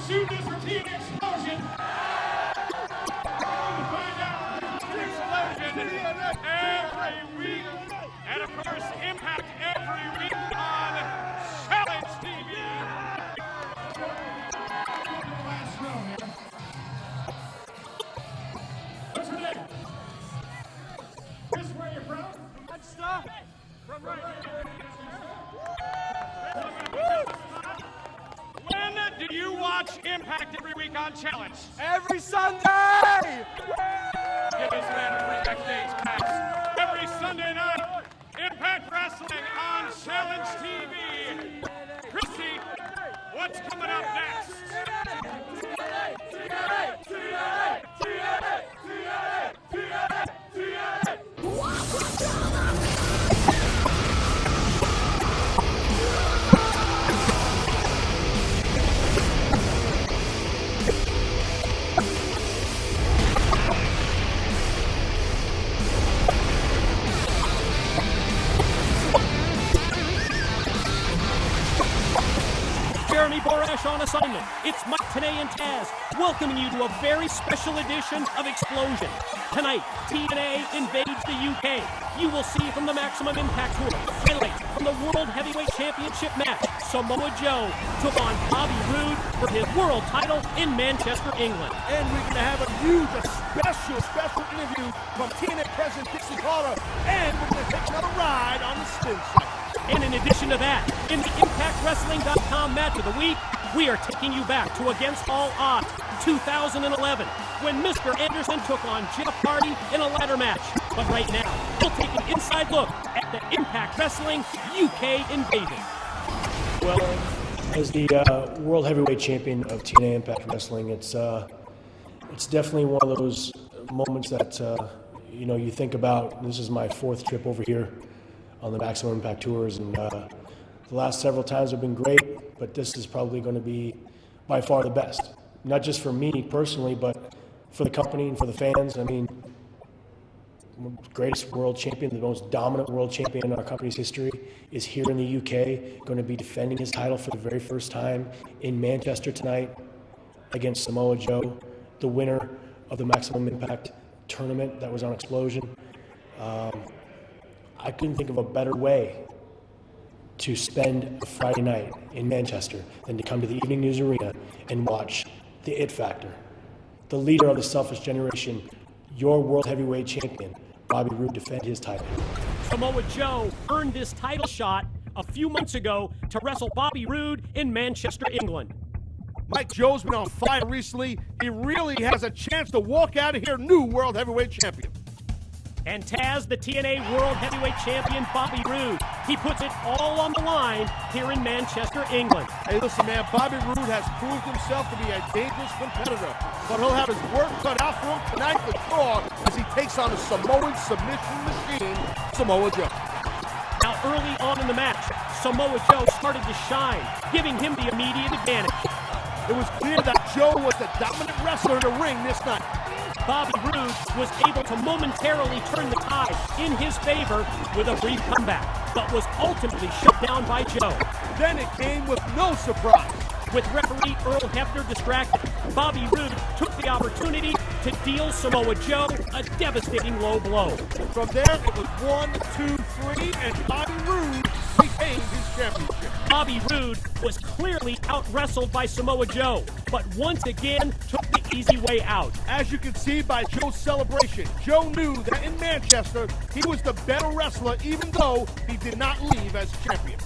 shoot this for Tna Xplosion. Find out Explosion every week. And of course, Impact every week on Challenge TV. Last row here. What's your name? This where you're from? Manchester. From right here. When do you watch Impact every week on Challenge? Every Sunday! Give this man a free backstage pass. Every Sunday night, Impact Wrestling on Challenge TV. Chrissy, what's coming up next? Jeremy Borash on assignment. It's Mike Tna and Taz welcoming you to a very special edition of Explosion. Tonight, TNA invades the UK. You will see from the Maximum Impact Tour highlights from the World Heavyweight Championship match. Samoa Joe took on Bobby Roode for his world title in Manchester, England. And we're going to have a huge, special interview from TNA President Dixie Carter. And we're going to take another ride on the spin cycle. And in addition to that, in the ImpactWrestling.com match of the week, we are taking you back to Against All Odds 2011, when Mr. Anderson took on Jeff Hardy in a ladder match. But right now, we'll take an inside look at the Impact Wrestling UK invasion. Well, as the World Heavyweight Champion of TNA Impact Wrestling, it's definitely one of those moments that you think about. This is my fourth trip over here on the Maximum Impact Tours, and the last several times have been great, but this is probably going to be by far the best. Not just for me personally, but for the company and for the fans. I mean, greatest world champion, the most dominant world champion in our company's history is here in the UK, going to be defending his title for the very first time in Manchester tonight against Samoa Joe, the winner of the Maximum Impact tournament that was on Explosion. I couldn't think of a better way to spend a Friday night in Manchester than to come to the Evening News Arena and watch the It Factor, the leader of the Selfish Generation, your World Heavyweight Champion, Bobby Roode, defend his title. Samoa Joe earned this title shot a few months ago to wrestle Bobby Roode in Manchester, England. Mike Joe's been on fire recently. He really has a chance to walk out of here new World Heavyweight Champion. And Taz, the TNA World Heavyweight Champion, Bobby Roode. He puts it all on the line here in Manchester, England. Hey, listen, man, Bobby Roode has proved himself to be a dangerous competitor, but he'll have his work cut out for him tonight for sure as he takes on the Samoan submission machine, Samoa Joe. Now, early on in the match, Samoa Joe started to shine, giving him the immediate advantage. It was clear that Joe was the dominant wrestler in the ring this night. Bobby Roode was able to momentarily turn the tide in his favor with a brief comeback, but was ultimately shut down by Joe. Then it came with no surprise. With referee Earl Hebner distracted, Bobby Roode took the opportunity to deal Samoa Joe a devastating low blow. From there, it was 1, 2, 3, and Bobby Roode retained his championship. Bobby Roode was clearly out-wrestled by Samoa Joe, but once again took the easy way out. As you can see by Joe's celebration, Joe knew that in Manchester, he was the better wrestler even though he did not leave as champion.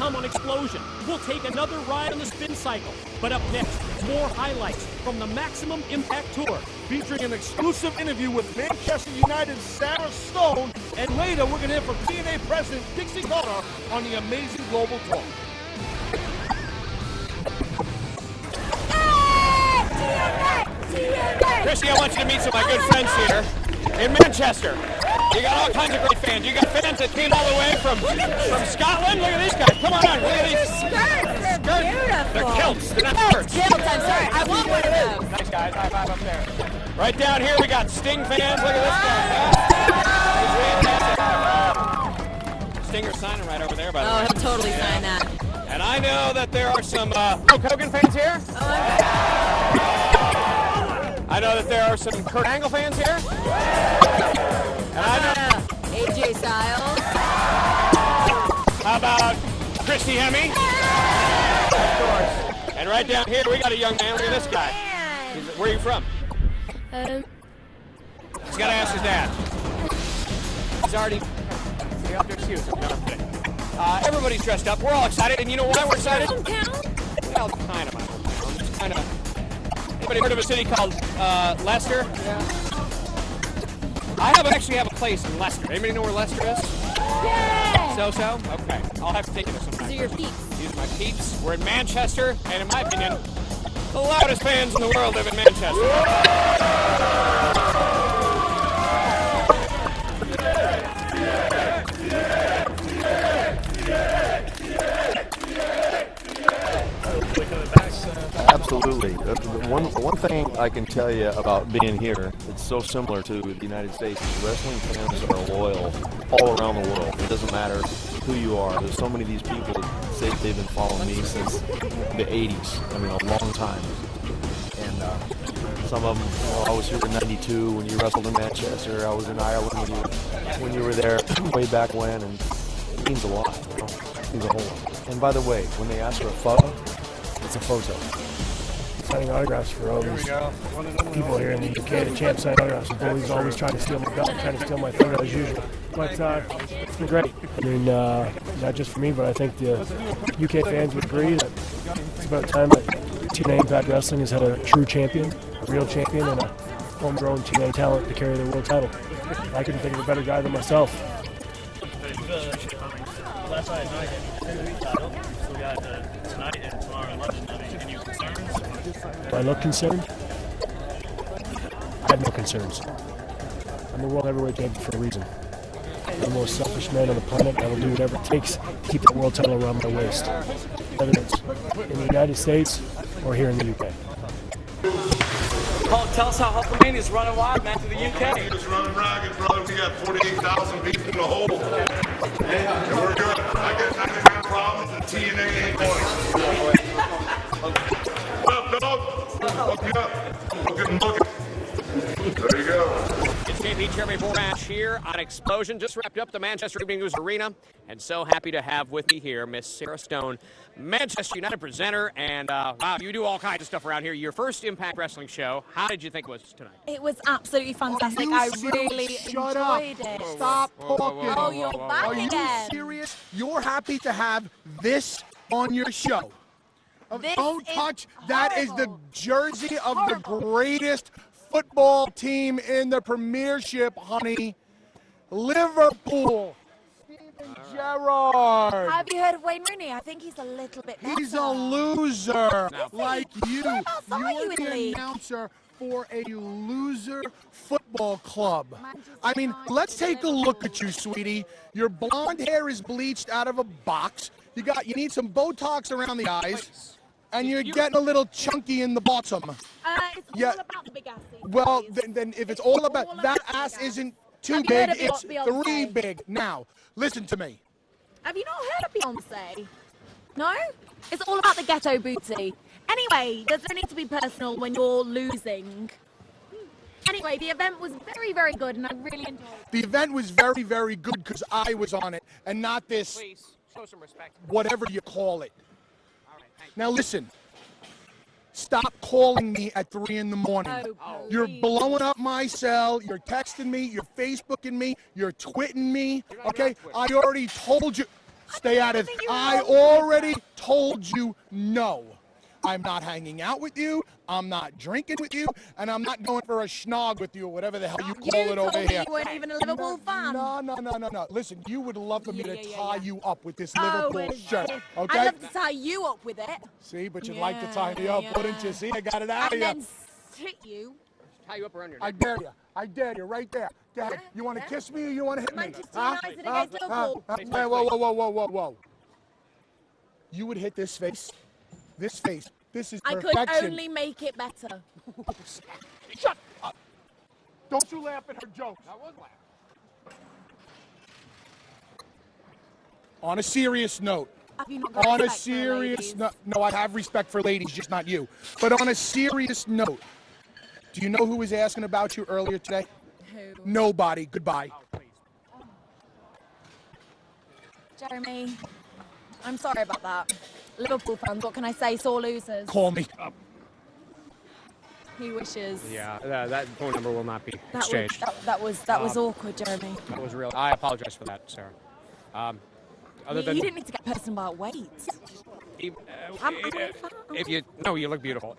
come on Xplosion. We'll take another ride on the spin cycle. But up next, more highlights from the Maximum Impact Tour. Featuring an exclusive interview with Manchester United's Sarah Stone. And later, we're going to hear from TNA President Dixie Carter on the amazing global tour. Chrissy, I want you to meet some of my good friends here in Manchester. You got all kinds of great fans. You got fans that came all the way from Scotland. Look at these guys. Come on out. Look at these skirts. They're beautiful. They're kilts. They're not skirts. Kilts, I'm sorry. I want one of those. Nice guys. High five up there. Right down here, we got Sting fans. Look at this guy. Stinger's signing right over there, by the way. Oh, he'll totally sign that. And I know that there are some Hulk Hogan fans here. I know that there are some Kurt Angle fans here. And I know AJ Styles. How about Christy Hemme? Of course. And right down here, we got a young man. Look at this guy. Where are you from? He's got to ask his dad. He's already... You have to excuse him. No, I'm kidding. Everybody's dressed up. We're all excited. And you know why we're excited? Well, kind of my hometown. It's kind of... Anybody heard of a city called Leicester? Yeah. I actually have a place in Leicester. Anybody know where Leicester is? Yeah! So? Okay. I'll have to take you there sometime. These are your peeps. These are my peeps. We're in Manchester, and in my opinion, the loudest fans in the world live in Manchester. Absolutely. One thing I can tell you about being here, it's so similar to the United States. Wrestling fans are loyal all around the world. It doesn't matter who you are. There's so many of these people that say they've been following me since the 80s. I mean, a long time. And some of them, I was here in '92 when you wrestled in Manchester. I was in Ireland when you were there way back when, and it means a lot. You know? It means a whole lot. And by the way, when they ask for a photo, it's a photo. Signing autographs for all these people here in the UK. The champ signed autographs. The bullies always trying to steal my belt, trying to steal my photo as usual. But it's been great. I mean, not just for me, but I think the UK fans would agree that it's about time that TNA Impact Wrestling has had a true champion, a real champion, and a homegrown TNA talent to carry the world title. I couldn't think of a better guy than myself. Last night, title. So we got tonight and tomorrow lunch. Any concerns? Do I look concerned? I have no concerns. I'm the world heavyweight champion for a reason. I'm the most selfish man on the planet. I will do whatever it takes to keep the world title around my waist. Whether it's in the United States or here in the UK. Hulk, tell us how Hulkamania is running wild, man, to the UK. It's running ragged, brother. We got 48,000 people in the hole. And we're good. I got problems. The TNA ain't going. What's up, dog? Hook me up. Look it. There you go. It's JP Jeremy Borash here on Xplosion. Just wrapped up the Manchester Evening News Arena, and so happy to have with me here Miss Sarah Stone, Manchester United presenter, and wow, you do all kinds of stuff around here. Your first Impact Wrestling show. How did you think it was tonight? It was absolutely fantastic. I really enjoyed it. Stop talking. Oh, you're back Are you again. serious? You're happy to have this on your show? This Don't is touch. That is the horrible. jersey of the Horrible. greatest football team in the Premiership, honey. Liverpool. Steven Gerrard. Have you heard of Wayne Rooney? I think he's a little bit better. He's a loser like you. Whereabouts are you You're in the league? announcer for a loser football club. Manchester I mean, United. let's take a look at you, sweetie. Your blonde hair is bleached out of a box. You need some Botox around the eyes, and you're getting a little chunky in the bottom. It's Yeah. all about the big ass. Well, then if it's all about that ass isn't too Have you big, heard of it's Beyonce? 3 big. Now, listen to me. Have you not heard of Beyonce? No? It's all about the ghetto booty. Anyway, does it need to be personal when you're losing? Anyway, the event was very, very good, and I really enjoyed it. The event was very, very good because I was on it, and not this Please show some respect. whatever you call it. All right, thank you. Now listen, stop calling me at 3 in the morning. Oh, You're please. blowing up my cell, you're texting me, you're Facebooking me, you're twitting me, okay? I already told you. Stay out of it. I already told you no. I'm not hanging out with you, I'm not drinking with you, and I'm not going for a schnog with you, or whatever the hell you call it over here. You weren't even a Liverpool fan. No. Listen, you would love for me to tie you up with this Liverpool shirt, okay? I'd love to tie you up with it. See, but you'd like to tie me up, wouldn't you? See, I got it out of you. And then hit you. Tie you up around your neck. I dare you, right there. Go ahead. You want to kiss me or you want to hit me? Manchester United against Liverpool. Whoa. You would hit this face. This face. This is perfection. I could only make it better. Shut up. Don't you laugh at her jokes. I was laughing. On a serious note. Have you not got On a respect for serious ladies? note. No, I have respect for ladies, just not you. But on a serious note, do you know who was asking about you earlier today? Who? Nobody. Goodbye. Jeremy, I'm sorry about that. Liverpool fans, what can I say? Sore losers. Call me. He wishes. Yeah, that phone number will not be exchanged. That was awkward, Jeremy. That was real. I apologize for that, Sarah. Other than You didn't need to get personal about weight. if I'm you look beautiful.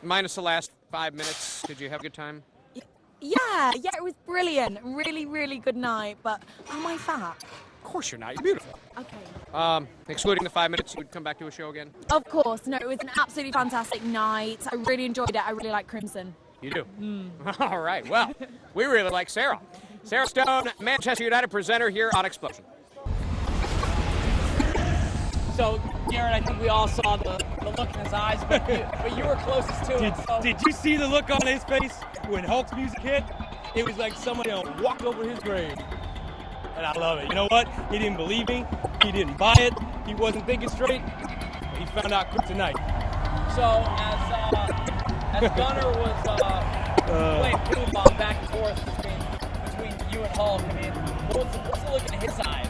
Minus the last 5 minutes, did you have a good time? Yeah, it was brilliant. Really, really good night. But am I fat? Of course you're not. You're beautiful. Okay. Excluding the 5 minutes, you would come back to a show again? Of course. No, it was an absolutely fantastic night. I really enjoyed it. I really like Crimson. You do? All right. Well, we really like Sarah. Sarah Stone, Manchester United presenter here on Explosion. So, Garrett, I think we all saw the look in his eyes, but you were closest to it. So. Did you see the look on his face when Hulk's music hit? It was like somebody walked over his grave. And I love it. You know what? He didn't believe me. He didn't buy it. He wasn't thinking straight. He found out quick tonight. So, as Gunnar was playing ping pong back and forth between you and Hulk, I mean, what's the look in his eyes?